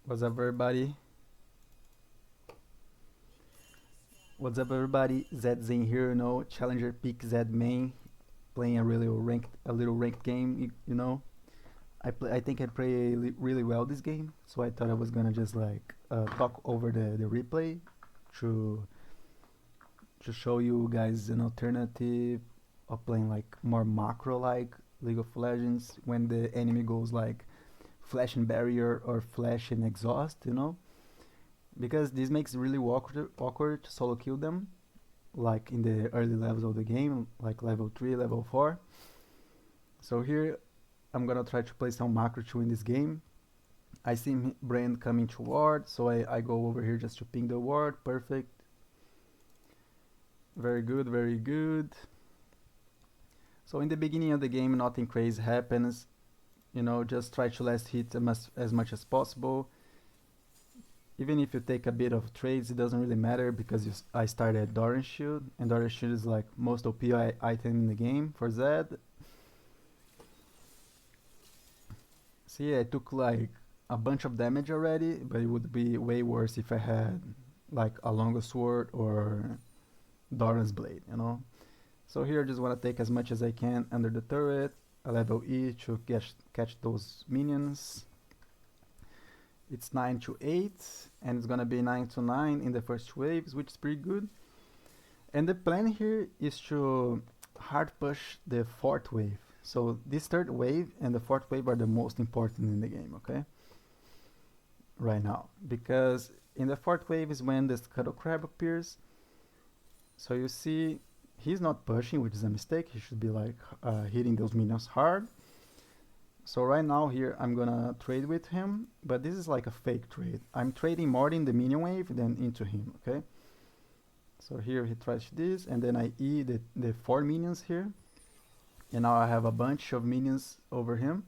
What's up, everybody? What's up, everybody? Zed Zane here, Challenger Peak Zed main, playing a little ranked game, I think I play really well this game, so I thought I was gonna just like talk over the replay to to show you guys an alternative of playing like more macro like League of Legends when the enemy goes like flash and barrier or flash and exhaust, because this makes it really awkward to solo kill them like in the early levels of the game, like level 3, level 4. So here I'm gonna try to play some macro to win this game. I see Brand coming to ward, so I go over here just to ping the ward. Perfect. Very good, very good. So in the beginning of the game, nothing crazy happens. Just try to last hit as much as possible. Even if you take a bit of trades, it doesn't really matter because I started Doran Shield, and Doran Shield is like most OP item in the game for Zed. See, I took like a bunch of damage already, but it would be way worse if I had like a longer sword or Doran's blade. So here I just want to take as much as I can under the turret, a level E to catch those minions. It's 9 to 8, and it's gonna be 9 to 9 in the first waves, which is pretty good. And the plan here is to hard push the fourth wave. So this third wave and the fourth wave are the most important in the game, okay? Right now, because in the fourth wave is when the Scuttle Crab appears. So you see, he's not pushing, which is a mistake. He should be like hitting those minions hard. So right now here I'm gonna trade with him, but this is like a fake trade. I'm trading more in the minion wave than into him, okay? So here he tries this, and then I E the 4 minions here. And now I have a bunch of minions over him.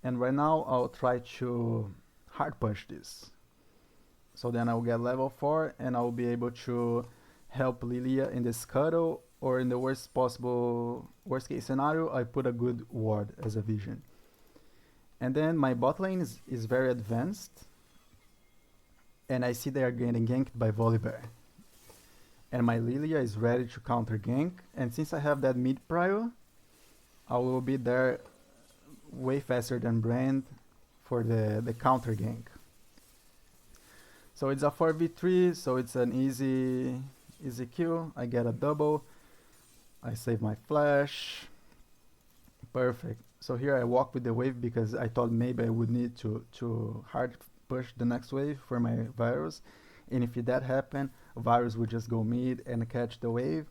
And right now I'll try to hard push this. So then I'll get level 4 and I'll be able to help Lilia in the scuttle, or in the worst case scenario, I put a good ward as a vision. And then my bot lane is very advanced, and I see they are getting ganked by Volibear. And my Lilia is ready to counter gank, and since I have that mid prio, I will be there way faster than Brand for the counter gank. So it's a 4v3, so it's an easy kill. I get a double. I save my flash. Perfect. So here I walk with the wave because I thought maybe I would need to hard push the next wave for my Virus. And if that happened, Virus would just go mid and catch the wave.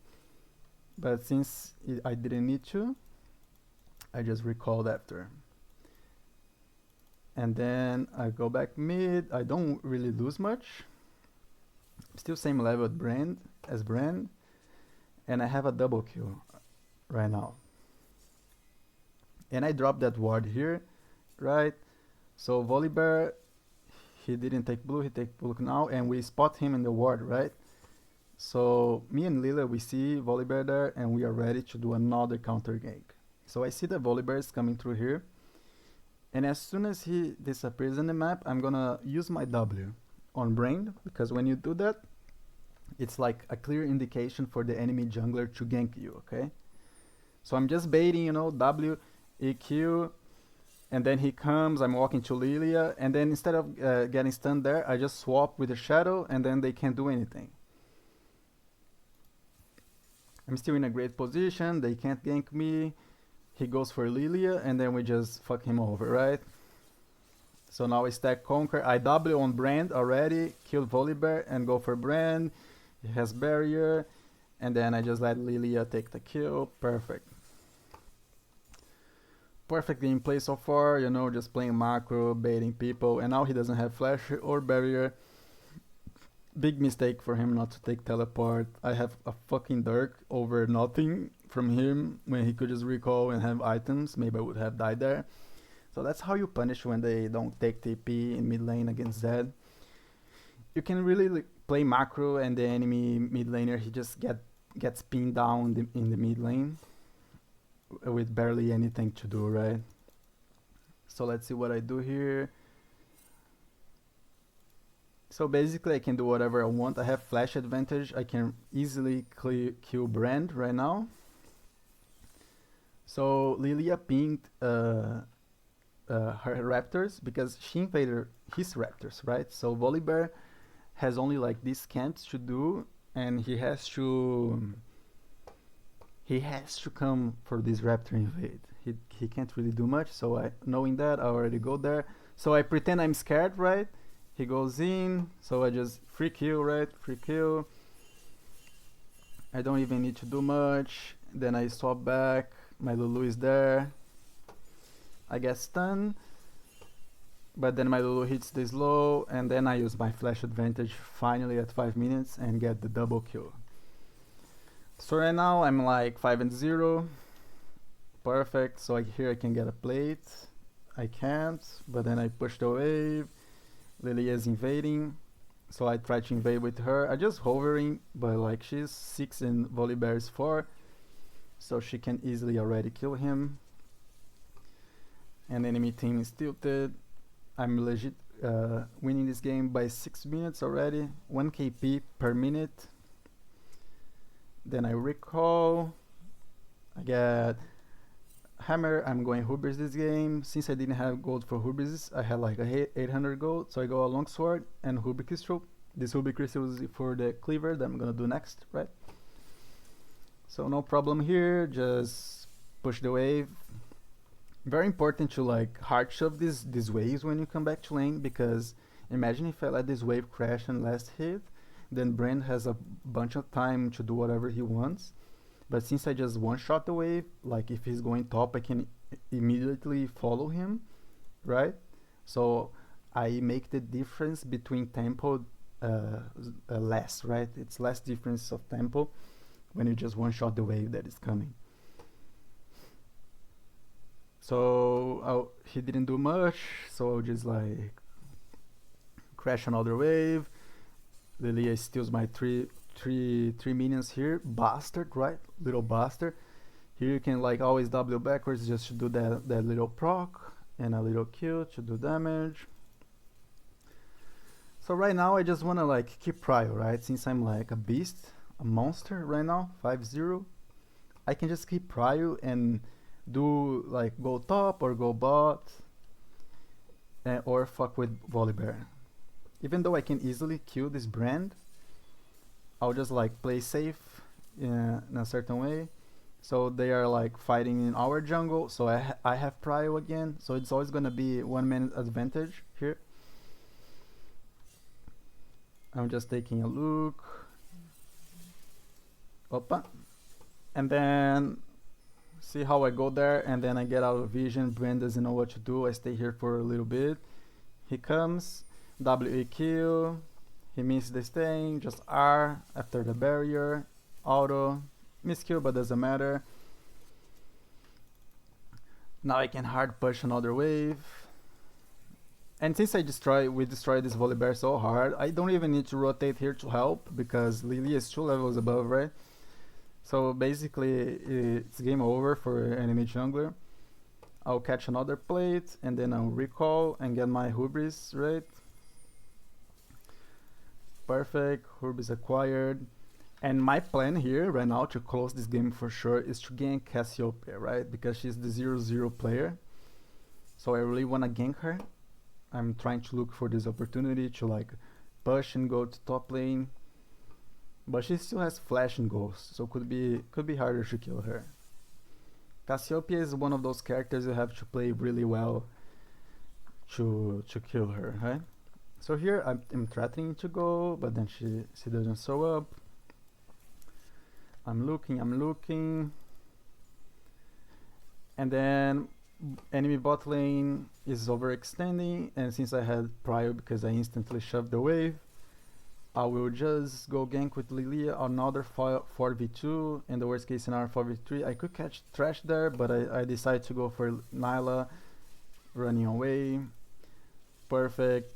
But since I didn't need to, I just recalled after. And then I go back mid. I don't really lose much. Still same level as Brand. And I have a double kill right now. And I dropped that ward here, right? So Volibear, he didn't take blue, he take blue now, and we spot him in the ward, right? So me and Lila, we see Volibear there, and we are ready to do another counter gank. So I see the Volibear is coming through here, and as soon as he disappears in the map, I'm gonna use my W on Brain, because when you do that, it's like a clear indication for the enemy jungler to gank you, okay? So I'm just baiting, W, EQ, and then he comes, I'm walking to Lilia, and then instead of getting stunned there, I just swap with the Shadow, and then they can't do anything. I'm still in a great position, they can't gank me, he goes for Lilia, and then we just fuck him over, right? So now I stack Conquer, I W on Brand already, kill Volibear, and go for Brand, he has barrier, and then I just let Lilia take the kill, perfect. Perfect gameplay so far, just playing macro, baiting people, and now he doesn't have flash or barrier. Big mistake for him not to take teleport. I have a fucking Dirk over nothing from him when he could just recall and have items. Maybe I would have died there. So that's how you punish when they don't take TP in mid lane against Zed. You can really play macro, and the enemy mid laner, he just gets pinned down in the mid lane with barely anything to do, right? So let's see what I do here. So basically, I can do whatever I want. I have flash advantage. I can easily kill Brand right now. So Lilia pinged her raptors because she invaded his raptors, right? So Volibear has only like these camps to do, and he has to come for this raptor invade. He can't really do much. So knowing that, I already go there. So I pretend I'm scared, right? He goes in, so I just free kill, right? Free kill. I don't even need to do much. Then I swap back. My Lulu is there. I get stunned. But then my Lulu hits the slow, and then I use my flash advantage finally at 5 minutes and get the double kill. So right now I'm like 5-0. Perfect. So here I can get a plate. I can't, but then I push the wave. Lilia is invading, so I try to invade with her. I just hovering, but like she's 6 and Volibear is 4, so she can easily already kill him. And enemy team is tilted. I'm legit winning this game by 6 minutes already. 1 KP per minute. Then I recall. I get Hammer. I'm going Hubris this game. Since I didn't have gold for Hubris, I had like 800 gold, so I go a Longsword and Ruby Crystal. This Ruby Crystal is for the Cleaver that I'm gonna do next, right? So no problem here, just push the wave. Very important to like hard shove these waves when you come back to lane, because imagine if I let this wave crash and last hit, then Brand has a bunch of time to do whatever he wants. But since I just one-shot the wave, like if he's going top, I can immediately follow him, right? So I make the difference between tempo less, right? It's less difference of tempo when you just one-shot the wave that is coming. So he didn't do much, so I'll just like crash another wave. Lilia steals my three minions here. Bastard, right? Little bastard. Here you can like always W backwards just to do that little proc and a little Q to do damage. So right now I just wanna like keep prio, right? Since I'm like a beast, a monster right now, 5-0, I can just keep prio and do like go top or go bot, or fuck with Volibear. Even though I can easily kill this Brand, I'll just like play safe in a certain way. So they are like fighting in our jungle, so I have prio again, so it's always gonna be 1 minute advantage here. I'm just taking a look. Opa. And then see how I go there, and then I get out of vision. Brand doesn't know what to do. I stay here for a little bit. He comes, WE kill. He missed the stain, just R after the barrier. Auto, miskill, but doesn't matter. Now I can hard push another wave. And since we destroyed this Volibear so hard, I don't even need to rotate here to help, because Lilia is 2 levels above, right? So basically it's game over for enemy jungler. I'll catch another plate, and then I'll recall and get my Hubris, right? Perfect, Hubris acquired. And my plan here right now to close this game for sure is to gank Cassiopeia, right? Because she's the 0-0 player. So I really wanna gank her. I'm trying to look for this opportunity to like push and go to top lane. But she still has flash and ghost, so could be harder to kill her. Cassiopeia is one of those characters you have to play really well to kill her, right? So here I'm threatening to go, but then she doesn't show up. I'm looking, and then enemy bot lane is overextending, and since I had prio because I instantly shoved the wave, I will just go gank with Lilia, another 4v2, in the worst case scenario 4v3. I could catch Thresh there, but I decided to go for Nyla, running away. Perfect.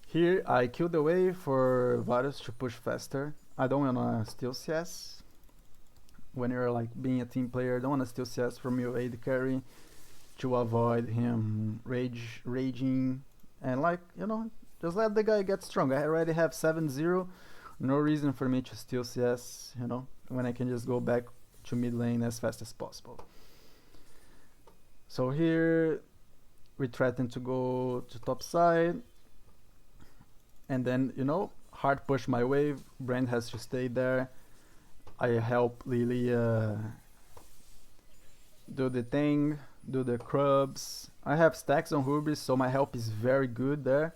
Here I kill the wave for Varus to push faster. I don't wanna steal CS. When you're like being a team player, don't wanna steal CS from your AD carry to avoid him raging, and like, you know, Just let the guy get strong. I already have 7-0. No reason for me to steal CS, when I can just go back to mid lane as fast as possible. So here we threaten to go to top side, and then hard push my wave. Brand has to stay there. I help Lilia do the thing, do the crubs. I have stacks on Hubris, so my help is very good there.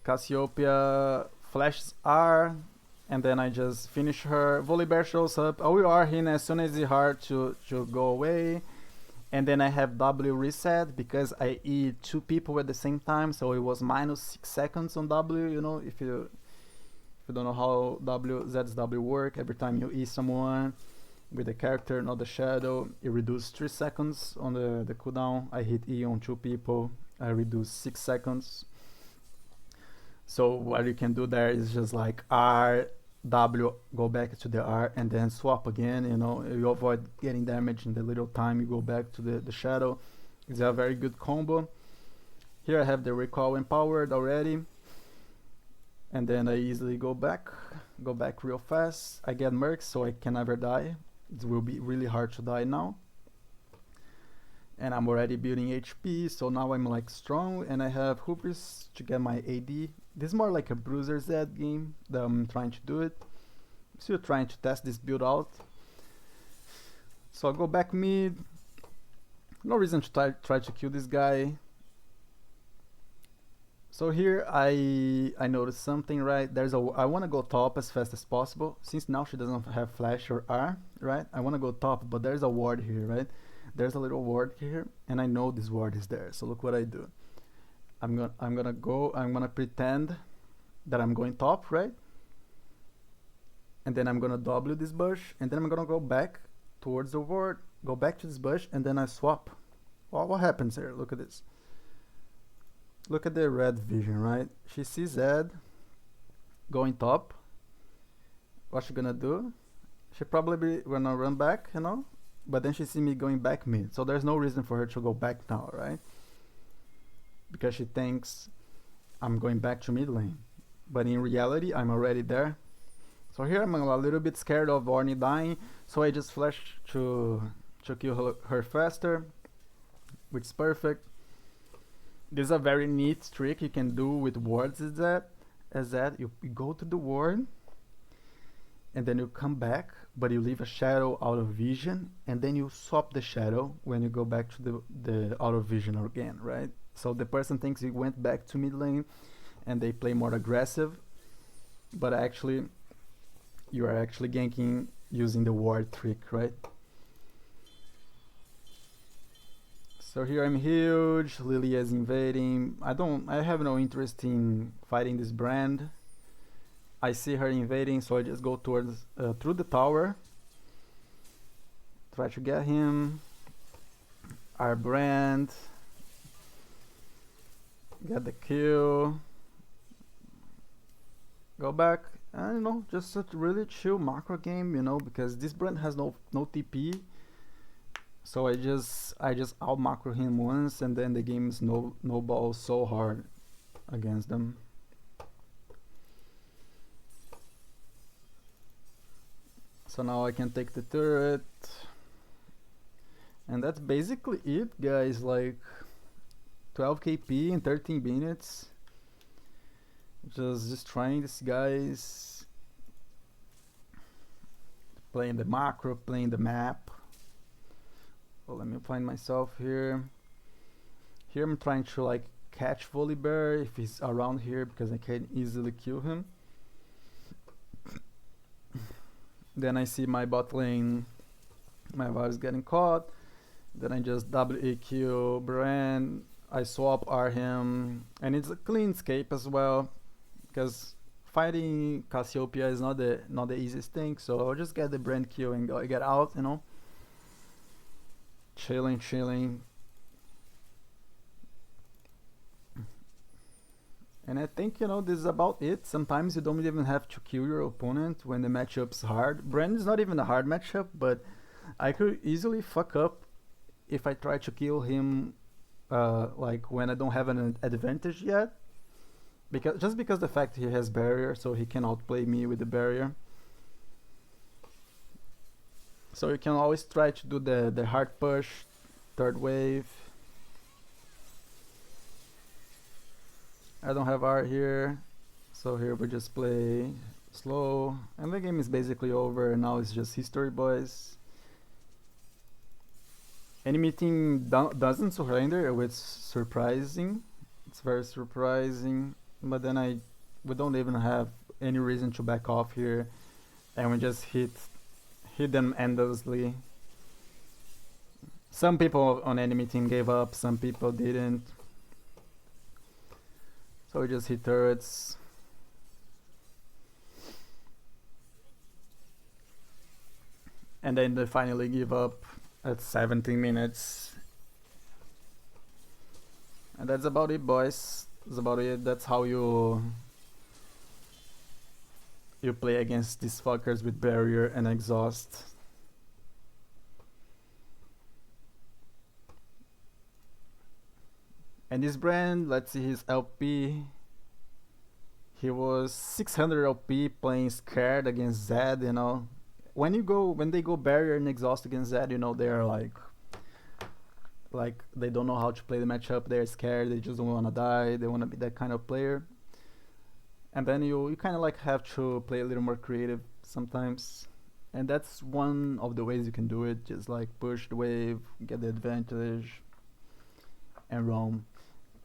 Cassiopeia flashes R, and then I just finish her. Volibear shows up. I will R him as soon as it's hard to go away. And then I have W reset because I E 2 people at the same time, so it was minus 6 seconds on W. If you don't know how ZW work, every time you E someone with the character, not the shadow, it reduces 3 seconds on the cooldown. I hit E on 2 people, I reduce 6 seconds. So what you can do there is just like R, W, go back to the R, and then swap again. You avoid getting damage in the little time you go back to the shadow. It's a very good combo. Here I have the recall empowered already, and then I easily go back real fast. I get mercs, so I can never die. It will be really hard to die now. And I'm already building HP, so now I'm like strong, and I have Hubris to get my AD. This is more like a Bruiser Z game that I'm trying to do it. Still trying to test this build out. So I'll go back mid. No reason to try to kill this guy. So here I noticed something, right? I want to go top as fast as possible. Since now she doesn't have flash or R, right? I want to go top, but there's a ward here, right? There's a little ward here, and I know this ward is there. So look what I do. I'm gonna pretend that I'm going top, right? And then I'm gonna W this bush, and then I'm gonna go back towards the ward, go back to this bush, and then I swap. Well, what happens here? Look at this. Look at the red vision, right? She sees Zed going top. What's she gonna do? She probably gonna run back, but then she sees me going back mid. So there's no reason for her to go back now, right? Because she thinks I'm going back to mid lane. But in reality, I'm already there. So here I'm a little bit scared of Ornn dying, so I just flash to kill her faster, which is perfect. This is a very neat trick you can do with wards, is that you go to the ward, and then you come back, but you leave a shadow out of vision, and then you swap the shadow when you go back to the out of vision again, right? So the person thinks you went back to mid lane and they play more aggressive, but actually you are actually ganking using the ward trick, right? So here I'm huge, Lilia is invading. I have no interest in fighting this brand. I see her invading, so I just go towards through the tower. Try to get him. Our brand. Get the kill. Go back. And just a really chill macro game, because this brand has no TP. So I just out macro him once, and then the game is no ball so hard against them. So now I can take the turret, and that's basically it, guys. Like 12 KP in 13 minutes. Just trying these guys, playing the macro, playing the map. Well, let me find myself here. Here I'm trying to like catch Volibear if he's around here, because I can easily kill him. Then I see my bot lane, my VAR is getting caught. Then I just WEQ Brand. I swap R him, and it's a clean escape as well, because fighting Cassiopeia is not the easiest thing. So I'll just get the brand kill and get out, chilling. And I think this is about it. Sometimes you don't even have to kill your opponent when the matchup's hard. Brand is not even a hard matchup, but I could easily fuck up if I try to kill him like when I don't have an advantage yet. because the fact he has barrier, so he can outplay me with the barrier. So you can always try to do the hard push, third wave. I don't have art here, so here we just play slow, and the game is basically over. Now it's just history, boys. Enemy team doesn't surrender, which is surprising. It's very surprising, but then we don't even have any reason to back off here, and we just hit them endlessly. Some people on enemy team gave up, some people didn't. So we just hit turrets. And then they finally give up at 17 minutes. And that's about it, boys. That's about it. That's how you play against these fuckers with barrier and exhaust. And this brand, let's see his LP. He was 600 LP playing scared against Zed, you know. When they go barrier and exhaust against Zed, you know, they're like they don't know how to play the matchup. They're scared. They just don't want to die. They want to be that kind of player. And then you kind of like have to play a little more creative sometimes. And that's one of the ways you can do it. Just like push the wave, get the advantage, and roam.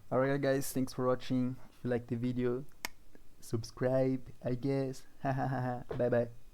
Alright guys, thanks for watching. If you liked the video, subscribe, I guess. Bye bye.